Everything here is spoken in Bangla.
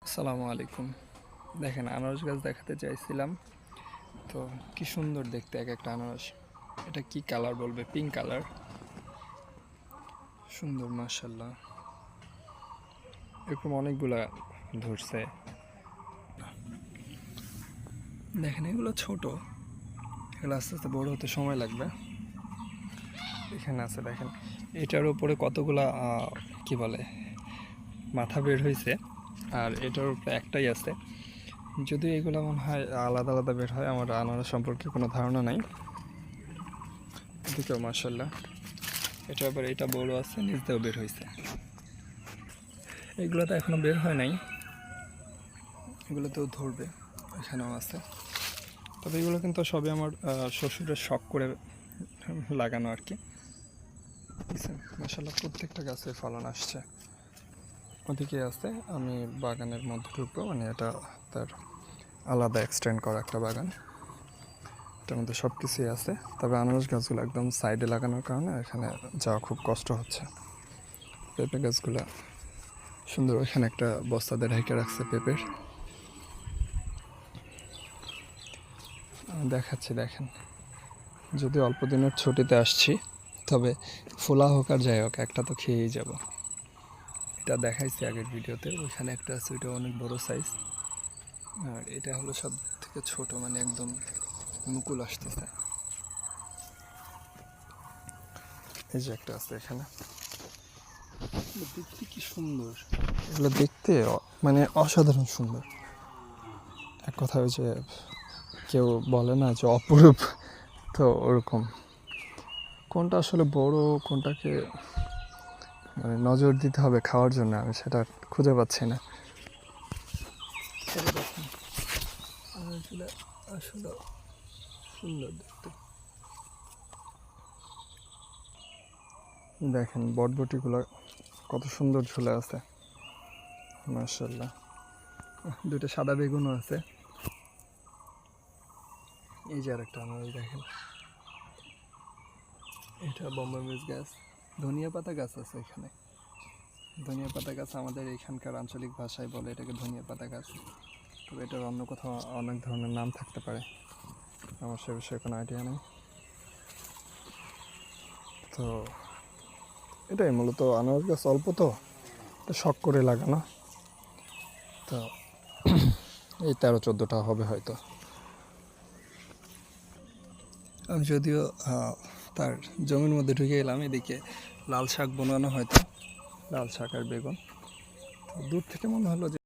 আসসালামু আলাইকুম। দেখেন আনারস গাছ দেখাতে চাইছিলাম, তো কি সুন্দর দেখতে এক একটা আনারস। এটা কি কালার বলবে? পিঙ্ক কালার, সুন্দর মাশাল্লাহ। এরকম অনেকগুলা ধরছে। দেখেন এগুলো ছোট, এগুলো আস্তে আস্তে বড় হতে সময় লাগবে। এখানে আছে দেখেন, এটার উপরে কতগুলা কি বলে মাথা বের হয়েছে, আর এটার উপরে একটাই আছে। যদিও এগুলো মনে হয় আলাদা আলাদা বের হয়, আমার আনারস সম্পর্কে কোনো ধারণা নাই। এদিকেও মাশাল্লাহ, এটা আবার এটা বড় আছে, নিচ দিয়েও বের হয়েছে। এগুলো তো এখনো বের হয় নাই, এগুলোতেও ধরবে। এখানেও আছে, তবে এগুলো কিন্তু সবই আমার শ্বশুরের শখ করে লাগানো আর কি। মাশাল্লাহ প্রত্যেকটা গাছে ফলন আসছে। ওদিকে আছে, আমি বাগানের মধ্যে ঢুকবো, মানে এটা তার আলাদা এক্সটেন্ড করা একটা বাগান, এটার মধ্যে সব কিছুই আছে। তবে আনারস গাছগুলো একদম সাইডে লাগানোর কারণে এখানে যাওয়া খুব কষ্ট হচ্ছে। পেঁপে গাছগুলো সুন্দর, ওইখানে একটা বস্তাতে ঢেকে রাখছে পেঁপের। দেখাচ্ছি দেখেন, যদি অল্প দিনের ছুটিতে আসছি, তবে ফোলা হোক আর যাই হোক একটা তো খেয়েই যাব। এটা দেখাইছি আগের ভিডিওতে, ওইখানে একটা আছে, ওইটা অনেক বড় সাইজ। আর এটা হলো সব থেকে ছোট, মানে একদম মুকুল আসতেছে। এই যে একটা আছে এখানে, দেখতে কি সুন্দর। এগুলো দেখতে মানে অসাধারণ সুন্দর। এক কথা ওই যে কেউ বলে না যে অপরূপ, তো ওরকম। কোনটা আসলে বড়, কোনটাকে মানে নজর দিতে হবে খাওয়ার জন্য, আমি সেটা খুঁজে পাচ্ছি না। আসলে আসলে সুন্দর দেখতে। দেখেন বটবটিগুলো কত সুন্দর ঝুলে আছে, মাশাআল্লাহ। দুটো সাদা বেগুনও আছে। এই যে আরেকটা আনারস দেখেন, এটা বোম্বাই মরিচ গাছ। ধনিয়া পাতা গাছ আছে এখানে। ধনিয়া পাতা গাছ আমাদের এখানকার আঞ্চলিক ভাষায় বলে এটাকে ধনিয়া পাতা গাছ, তবে এটার অন্য কোথাও অনেক ধরনের নাম থাকতে পারে, আমার সে বিষয়ে কোনো আইডিয়া নেই। তো এটাই মূলত আনারস গাছ অল্প, তো এটা শখ করে লাগানো। তো এই 13-14টা হবে হয়তো। আমি যদিও তার জমির মধ্যে ঢুকে এলাম, এদিকে লাল শাক বনানো হয়তো, লাল শাক আর বেগুন। তো দূর থেকে মনে হলো যে